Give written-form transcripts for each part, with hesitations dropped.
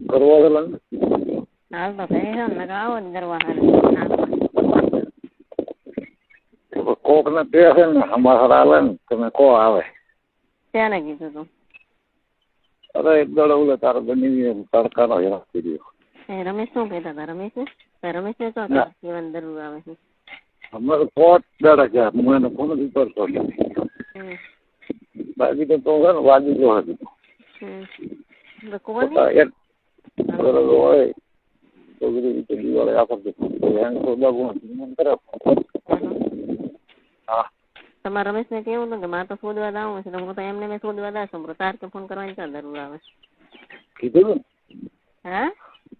કરવા ગયેલા હાલ તો થઈ છે ને આવો જ કરવા કોક ને તે છે ને અમારા હાલે ને તમે કો આવે તેને કીધું તું અરે એક દડો ઓલે તારો બની તડકાનો હેરાન કરી દીધો. રમેશ શું કહેતા હતા? રમેશ ને તો જીવન જરૂર આવે છે અમારે 5 દાડા ગયા હું એને ફોન જ કરતો બાકી તો છે ને વાજી જો હતી હોય તો દિવાળે આખો હા તમારા રમેશ ને કેવું હતું કે મારે તો શોધવા આવું છે હું તો એમને મેં શોધવા દા છું તાર કે ફોન કરવાની ક્યાં જરૂર આવે કીધું ને હા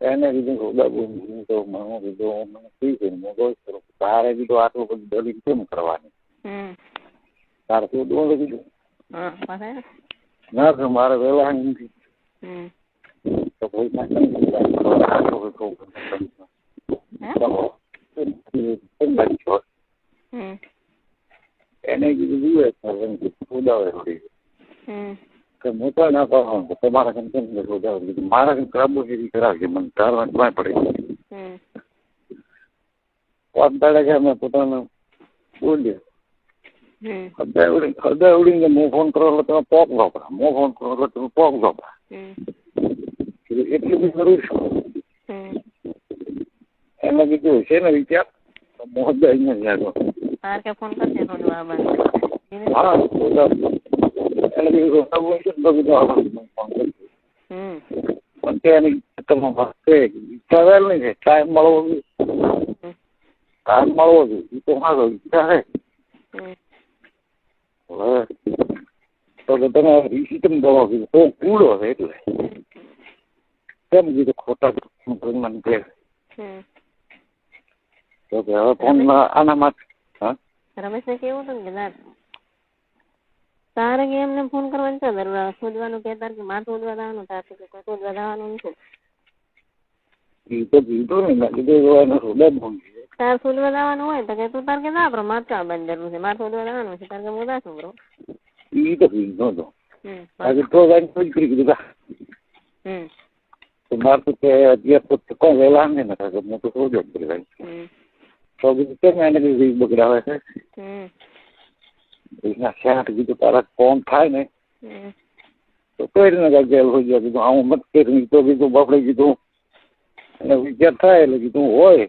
એને કીધું શોધા બોલું તો મને કીધું મને ઠીક છે હું રોજ કરું તારે કીધું આટલું બધું દલીલ કેમ કરવાની તારે શોધવું કીધું ના તો મારે વહેલા નથી તો કોઈ એને કીધું જુએ શોધાવે કે મોટા ના કરવાનું તમારા કેમ શોધાવે કીધું મારા કેમ કાબુગીરી કરાવશે મને ચાલવાનું ક્યાં પડે 5 દાડા ગયા મેં પોતાને બોલ્યો હૃદય ઉડીને હું ફોન કરો એટલે તમે પોક વાપરા હું ફોન કરો એટલે તમે પોક વાપરા એટલું બી કરું છું એને કીધું છે ને વિચાર મોહદ્દા અહીંયા ફોન કરશે હા એને કીધું ફોન પણ નહીં છે ટાઈમ મળવો જોઈએ એ તો મારો વિચાર તો તમે રિસિટમ દવા કીધું તો કૂડો છે એટલે કેમ કીધું ખોટા મને કે તો કે હવે ફોનમાં આના માટે હા રમેશ ને કેવું હતું કે ના તારે કે એમને ફોન કરવાની છે જરૂર શોધવાનું કે તાર કે મારે શોધવા જવાનું તાર કે કોઈ શોધવા જવાનું નથી એ તો કીધું ને મેં કીધું શોધા ફોન તાર શોધવા જવાનું હોય તો કે તું તાર કે જા મારે ચા બંધ જરૂર છે મારે શોધવા જવાનું છે તાર કે હું જા છું બ્રો એ તો કીધું તો આજે તો કરી કીધું તો મારે તો કે અત્યારે તો કોણ વહેલા ને હું તો શોધો કરી ભાઈ તો કીધું કેમ એને કીધું બગડાવે છે કીધું તારા ફોન થાય ને તો કઈ રીતના ગયેલ હોય ગયા કીધું આવું મત કરી તો કીધું બાપડે કીધું અને વિચાર થાય એટલે કીધું હોય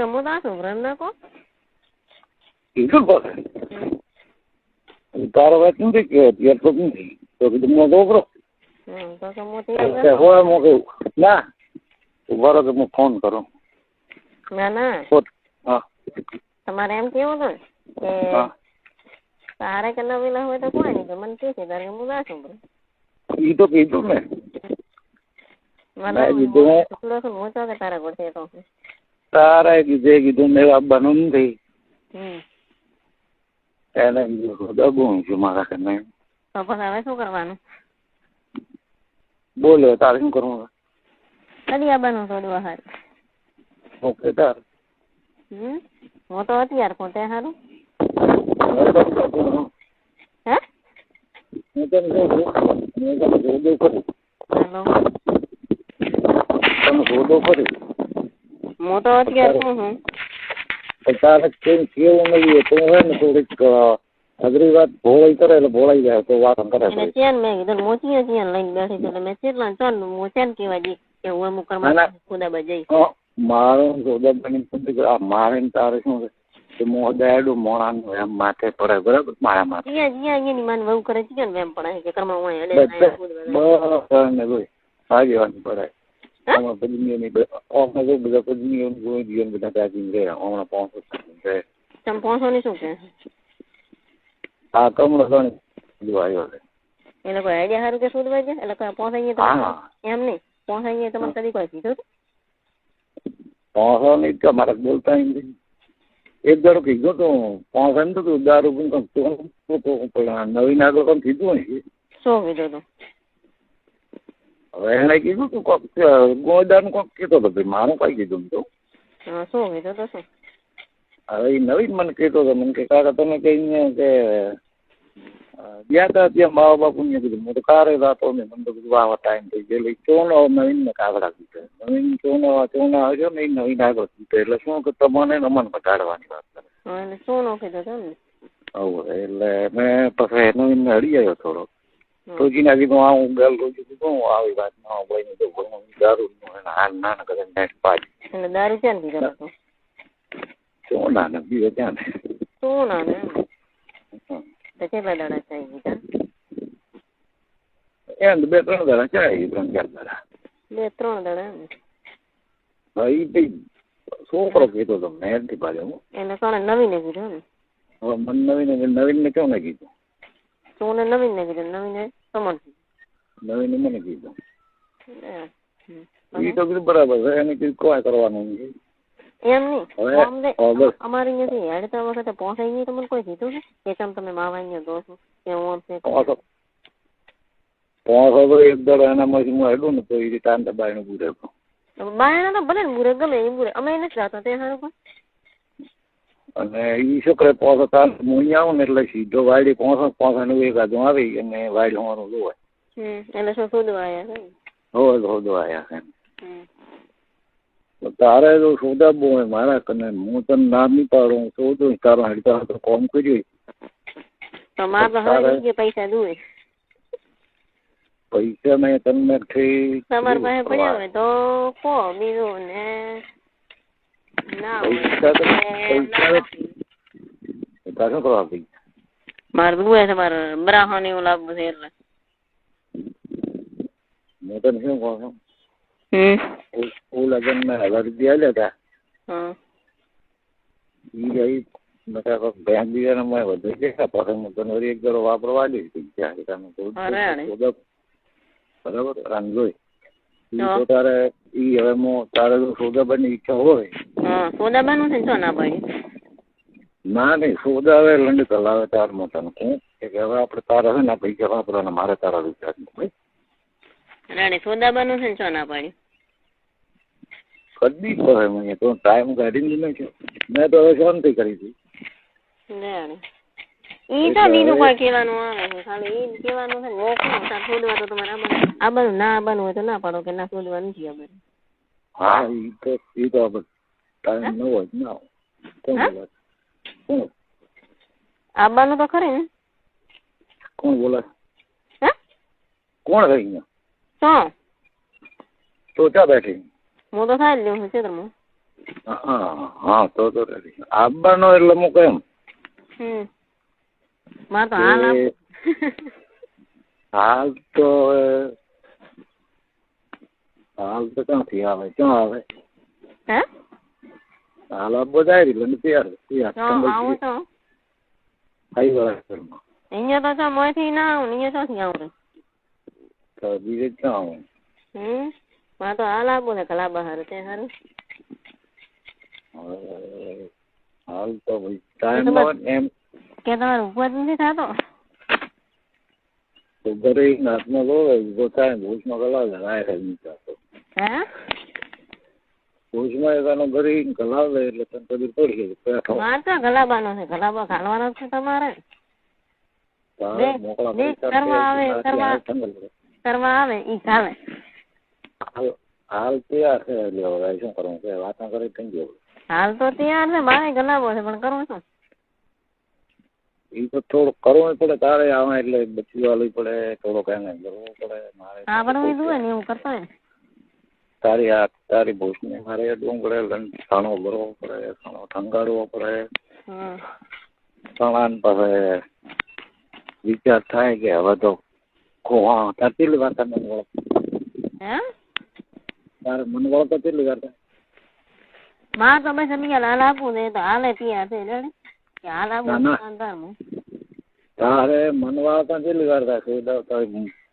હું તા છું બ્રહ્મ નાખો કીધું તારો વાત નથી કે અત્યારે તો નથી તો કીધું હું ગોબરો હોય હું કહ્યું ના ઉભા તો હું ફોન કરું ના ના હા તમારે એમ કેવું હતું કે તારે કે નવેલા હોય તો કોઈ નહીં તો મને કે છે તારે હું ના છું એ તો કીધું ને હું તો કે તારા ગોઠે તો તારા કીધું મેં આપવાનું નથી એને દબું છું મારા ઘરને તો પછી હવે શું કરવાનું બોલે તારે શું કરવું કદી આવવાનું થોડું હાર ઓકે તાર હું તો અત્યારે પોતે સારું હે હું તો અત્યારે હું તારે કેમ કેવું નહીં તો હે ને થોડીક અઘરી વાત ભોળાઈ કરે એટલે ભોળાઈ જાય તો વાત કરે ચેન મેં કીધું મોચી ચેન લઈને બેઠી એટલે મેં કેટલા ચાલ હું ચેન કેવા જઈ કે હું અમુક ખુદાબા જઈ મારો ખુદાબા મારે તારે શું કે મોડાડું મોણાનું એમ માથે પડે બરાબર મારા માથે એની માન વહુ કરે છે ને એમ પડે કે કર્મ હોય સારી વાત પડે બધા પદ્મીઓ જીવન બધા પ્રાચીન રહે હમણાં 500 શું કે હા કમળો ગણી આવ્યો એ લોકો આઈડિયા સારું કે શોધવા છે એ લોકો પહોંચાઈએ એમ નહીં પહોંચાઈએ તમારે કદી કોઈ કીધું પહોંચો નહીં તો મારે બોલતા એક દાડો કીધું તો પહોંચાય તો દારૂ પણ નવીન આગળ પણ કીધું નહીં શું કીધું તું હવે એને કીધું તું કોક ગોદાનું કોક કીધો હતો ભાઈ મારું કઈ કીધું તું શું કીધું તો શું હવે એ નવીન મને કહેતો હતો મને કે કાકા તમે કહીને કે ગયા હતા ત્યાં મા બાપુને કીધું હું તો કારે રાતો ને મને તો કીધું આવા ટાઈમ થઈ ગયો એટલે ચોનો નવીન ને કાગડા કીધે નવીન ચોના આવ્યો ને એ નવીન આગળ કીધે એટલે શું કે તમને અમન ઘટાડવાની વાત કરે. એટલે સોનો કીધો હતો ને. એટલે મેં પછી નવીન ને હળી આવ્યો થોડો રોજીના કીધું હું ગેલ રોજી કીધું હું આવી વાત ના ભાઈ તો દારૂ હાલ ના કરે નેક્સ્ટ પાંચ એટલે દારૂ ક્યાં પીધો હતો? સોના ને પીવે ત્યાં ને સોના ને તો કેટલા દાડા ચાઈ દીધા? એમ 2-3 દાડા ચાઈ 3-4 દાડા 2-3 દાડા એમ ભાઈ છોકરો કીધો તો મેં નથી પાડ્યો એને કોણે નવીને કીધું ને? હવે મને નવીનને કેવું ને કીધું? સોને નવીનને કીધું નવીને તમને કીધું? નવીને મને કીધું એ તો કીધું બરાબર છે એને કીધું કોઈ કરવાનું નથી એમ નહીં અમારે અહીંયાથી હેડતા વખતે પહોંચાઈ ગઈ તમને કોઈ કીધું કે કેમ તમે માવા અહીંયા દો છો કે હું પહોંચો એક દર એનામાંથી હું હેડું ને તો એ રીતે આંતર બાયનું બુરે બાયણા તો ભલે ને બુરે ગમે એ બુરે અમે નથી જતા તે સારું પણ અને એ છોકરે પહોંચો તાર હું અહીંયા આવું ને એટલે સીધો વાયડી પહોંચવાનું એક આજુ આવી અને વાયડી હોવાનું જોવાય એટલે શું શોધવા આવ્યા હોય શોધવા આવ્યા છે તારે જો સોદા બહુ હોય મારા કને હું તને નામ નહીં પાડું શોધું તારો હેડતા તો કોમ કર્યું તો મારે તો પૈસા દુએ પૈસા મેં તમને તમારી પાસે પડ્યા હોય તો કો બીજું ને ના પૈસા શું કરવા પૈસા મારે દુએ છે મારે બ્રાહ્મણ એવું લાવવું છે એટલે હું તને શું કહું છું લગ્ન મેં 1000 રૂપિયા આલ્યા હતા બેંક બીજાને મેં વધુ ગયા પછી હું તને વળી એક જરો વાપરવા દઈશ બરાબર રાંધોઈ તો તારે ઈ હવે તારે જો સોદાબાની ઈચ્છા હોય સોદાબાનું છે ના પાડી ના નહીં સોદા હવે લંડ ચલાવે તાર મોટાનું હું કે હવે આપણે તારા છે ને પૈસા વાપરવાના મારે તારા વિચાર ભાઈ રાણી સોદાબાનું છે ને ના પાડી કદી કરે મને તો ટાઈમ કાઢીને નહીં છે મેં તો હવે શાંતિ કરી હતી ઈ તો બીજું કોઈ કહેવાનું આવે છે ખાલી ઈ કહેવાનું છે મોકલું તાર શોધવા તો તમારે આબાનું ના આબાનું હોય તો ના પાડો કે ના શોધવા નથી આબાનું હા ઈ તો આપણે ટાઈમ ન હોય ના કોણ આબાનું તો ખરે ને કોણ બોલે કોણ રહી શું તો ક્યાં બેઠી હું તો ખાઈ લઉં છું ચેતરમાં હા તો આવવાનો એટલે હું કેમ મારે તો હાલ તો ક્યાંથી આવે ક્યાં આવે હાલ બધા આવું તો અહીંયા તો ચા મોયથી ના આવું અહીંયા ચોથી આવું તો બીજે ક્યાં આવું મારે તો હાલ આપવું છે કલા બહાર તે સારું હાલ તો ભાઈ ટાઈમ એમ કે તમારે ઉપવાસ નથી થતો તો ઘરે હાથમાં લો ઉભો થાય ભૂસમાં કલાવે રાય નીકળતો ભૂસમાં એકાનો ઘરે કલાવે એટલે તને કદી પડી મારે તો ગલાબાનો છે ગલાબા ખાલવાનો છે તમારે કરવા આવે ઈ ચાલે હાલ તૈયાર છે એટલે હવે શું કરવું છે વાત કરી થઈ ગયો હાલ તો તૈયાર છે મારે ગલાબો છે પણ કરવું શું એ તો થોડું કરવું પડે તારે આવે એટલે બચી વાળવી પડે થોડોક એને કરવું પડે મારે હા પણ એવું ને એવું કરતો હોય તારી ભૂસને મારે ડુંગળે છાણો ભરવો પડે છાણો ઠંગાડવો પડે છાણા પાસે વિચાર થાય કે હવે તો કેટલી વાર મને વળખ તારે મને વળખ કેટલી વાર થાય મારે તો બસ અમી હાલ આપવું છે તો હાલે તૈયાર છે કે હાલ આપવું તારે મનવા પણ કેટલી વાર થાય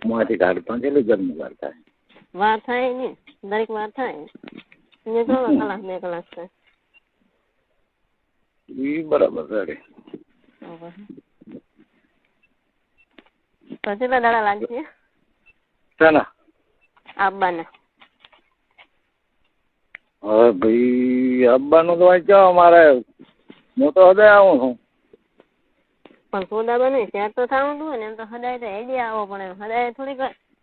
માંથી કાઢ પણ કેટલી ગરમી વાર થાય વાર થાય ને દરેક વાર થાય ને 3 કલાક 2 કલાક થાય ઈ બરાબર રેડી તો કેટલા દાડા લાગશે ચાના આવવાના હવે ભાઈ આવવાનું તો વાંચો મારે હું તો હદે આવું છું પણ સોદા બને ત્યાં તો થવું જોઈએ ને, એમ તો હદાય તો હેડી આવો પણ હદાય થોડીક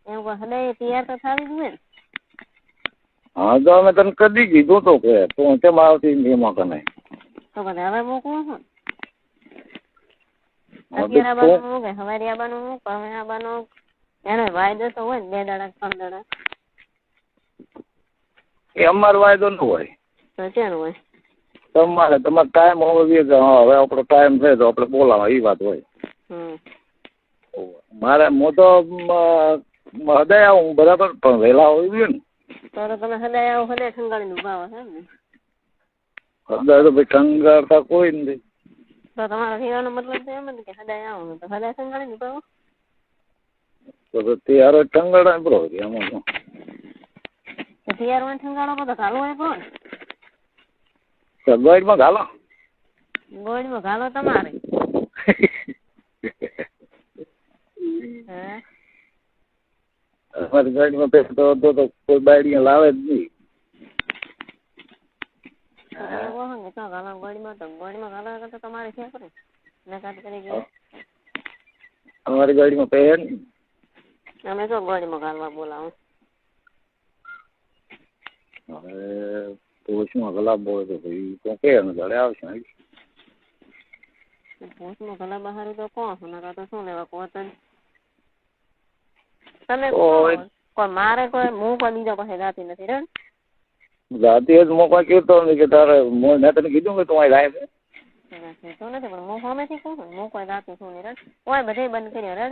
એમ હદાય તૈયાર તો થવી જોઈએ ને. હા તો અમે તને કદી કીધું તો કે તું કેમ આવતી એમાં કને તો બધા હવે મૂકવું છું અત્યારે આવવાનું કે સવારે આવવાનું હવે આવવાનું એનો વાયદો તો હોય ને 2 દાડા 3 દાડા. એ અમારો વાયદો ન હોય તો ક્યાં હોય તમારે ટાઈમ હોવો જોઈએ કે હા હવે આપણો ટાઈમ છે તો આપણે બોલાવા એ વાત હોય. મારે હું તો હૃદય આવું બરાબર પણ વહેલા હોવી જોઈએ ને. તો તમે હૃદય આવો હૃદય ઠંગાડીને ઉભા હો એમ ને. હૃદય તો ભાઈ ઠંગાડતા કોઈ નથી. તો તમારો કહેવાનો મતલબ તો એમ જ કે હૃદય આવો તો હૃદય ઠંગાડીને ઉભા હો. તો તૈયાર ઠંગાડા બરો એમાં શું તૈયાર હોય ઠંગાડો તો ઘાલો હોય કોણ ગોળમાં ઘાલો ગોળમાં ઘાલો તમારે અમારી ગાડીમાં પેલો તો કોઈ બાયડી લાવે જ નહીં. અમારી ગાડીમાં પહેર નહીં. અમે તો ગાડીમાં ઘાલવા બોલાવું. હવે પોષમાં ગલાબ હોય તો ભાઈ તો કે ગાડે આવશે. પોષમાં ગલાબ હારું તો કોણ તો શું લેવા કોતન તમે મારે કોઈ હું કોઈ બીજા પાસે જાતી નથી રે જાતી જ હું કોઈ કહેતો નથી કે તારે મેં તને કીધું કે તું અહીં લાય છે તો નથી પણ હું સામેથી કહું છું હું કોઈ જાતી છું નહીં રે કોઈ બધે બંધ કર્યો રે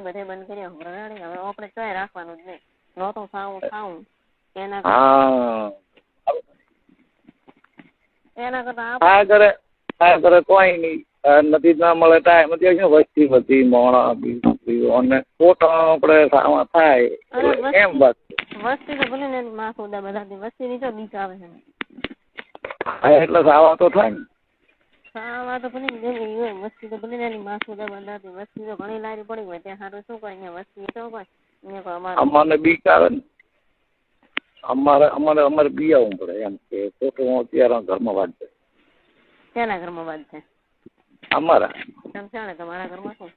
બધે બંધ કર્યો હવે આપણે ચોય રાખવાનું જ નહીં નહોતો ખાવું એના કરતા આ કરે કોઈ નહીં નથી ના મળે ટાઈમ અત્યારે શું વસ્તી બધી મોણા અને ફોટા આપણે સામા થાય એમ વાત વસ્તી તો ભલે ને માસુદા બધા વસ્તી ની તો બીક આવે છે એટલે સાવા તો થાય ને સાવા તો ભલે વસ્તી તો ભલે ને માસુદા બધા વસ્તી તો ઘણી લારી પડી હોય ત્યાં સારું શું કોઈ વસ્તી તો કોઈ અમારે બીક આવે ને અમારે બી આવવું પડે એમ કે ફોટો અત્યારે ઘરમાં વાત છે. ક્યાંના ઘરમાં વાત છે? અમારા તમારા ઘરમાં શું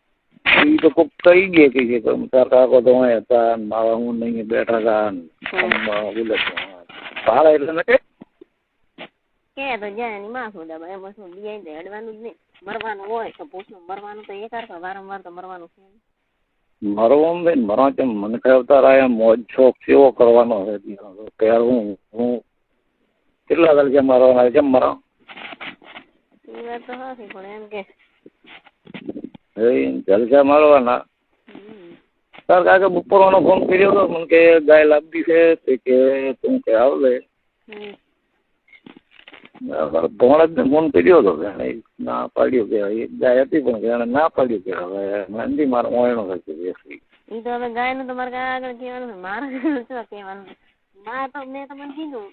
એ તો કોક કહી ગયા કે તાર કાકો તો અહીં હતા મારા હું નહીં બેઠા હતા ભાડા એટલે ને કે તો જાય એની માં સોદા એમાં શું બી હેડવાનું જ નહીં મરવાનું હોય તો પૂછવું મરવાનું તો એ કરતા વારંવાર તો મરવાનું છે મરવાનું બેન મરવા કેમ મને કઈ અવતાર મોજ શોખ કેવો કરવાનો છે ત્યારે હું કેટલા તરીકે મરવાના કેમ મરવા એ વાત તો નથી પણ એમ કે જલસા મારવાના. તાર કાકે બપોરનો ફોન કર્યો હતો મને કે ગાય લાવતી છે કે તું કે આવલે ભોણ જ ફોન કર્યો હતો ના પાડ્યું કે ગાય હતી પણ એને ના પાડ્યું કે હવે મંદી મારો મોયણો થશે બેસી એ તો હવે ગાય નું તમારે કઈ આગળ કહેવાનું મારે શું કહેવાનું મારે તો મેં તમને કીધું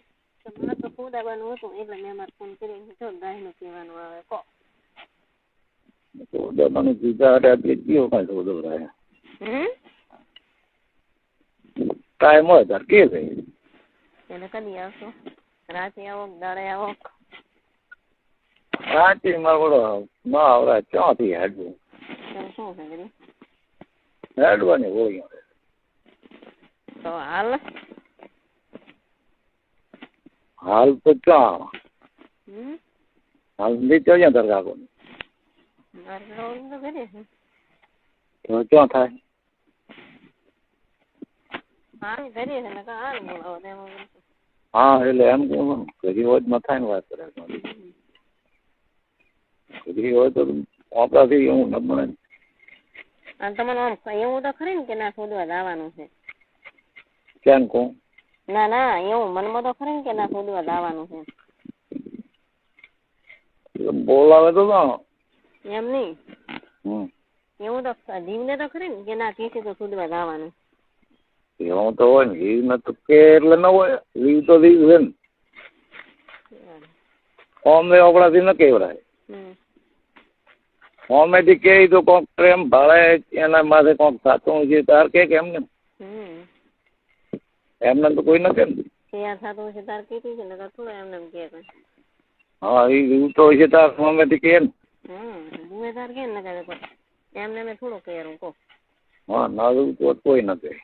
મારે તો ખુદાવાનું હતું એટલે મેં મારે ફોન કર્યો ગાય નું કહેવાનું આવે કહો સોદાનું કીધા કયો કઈ સોદો રહે ટાઈમ હોય તાર કે એને કદી આવશો રાતે આવો દાડે આવો રાતે મારો ના આવરા ક્યાંથી હેડવું શું છે હેડવાની હોય તો હાલ તો ક્યાં હાલ નીચે ક્યાં તાર કાકો તો ક્યાં થાય હા એટલે એમ કેવું ઘરી હોય ન થાય ને વાત કરે ઘરી હોય તો આપણાથી એવું ન મળે તમને એવું તો ખરી ને કે ના શોધવા જવાનું છે કેમ કહું ના એવું મનમાં તો ખરી ને કે ના શોધવા જવાનું છે બોલાવે તો એમ નહી એવું તો જીવને તો ખરી ને કે ના કે તો શોધવા જવાનું એવું તો હોય ને રીવ ને તો કે એટલે ન હોય રીવ તો રીવ છે ને ઓમે આપણાથી ન કેવડાય ઓમેથી કે તો કોક પ્રેમ ભાળે એના માથે કોક થતું છે તાર કે એમને એમને તો કોઈ ન કે થતું છે તાર કીધું છે ને થોડું એમને કે હા એ રીવ તો હોય છે તાર ઓમેથી કે ને બુએદાર કેમ ન કરે પણ એમને મેં થોડું કહેરું કહો. હા ના જવું તો કોઈ નથી.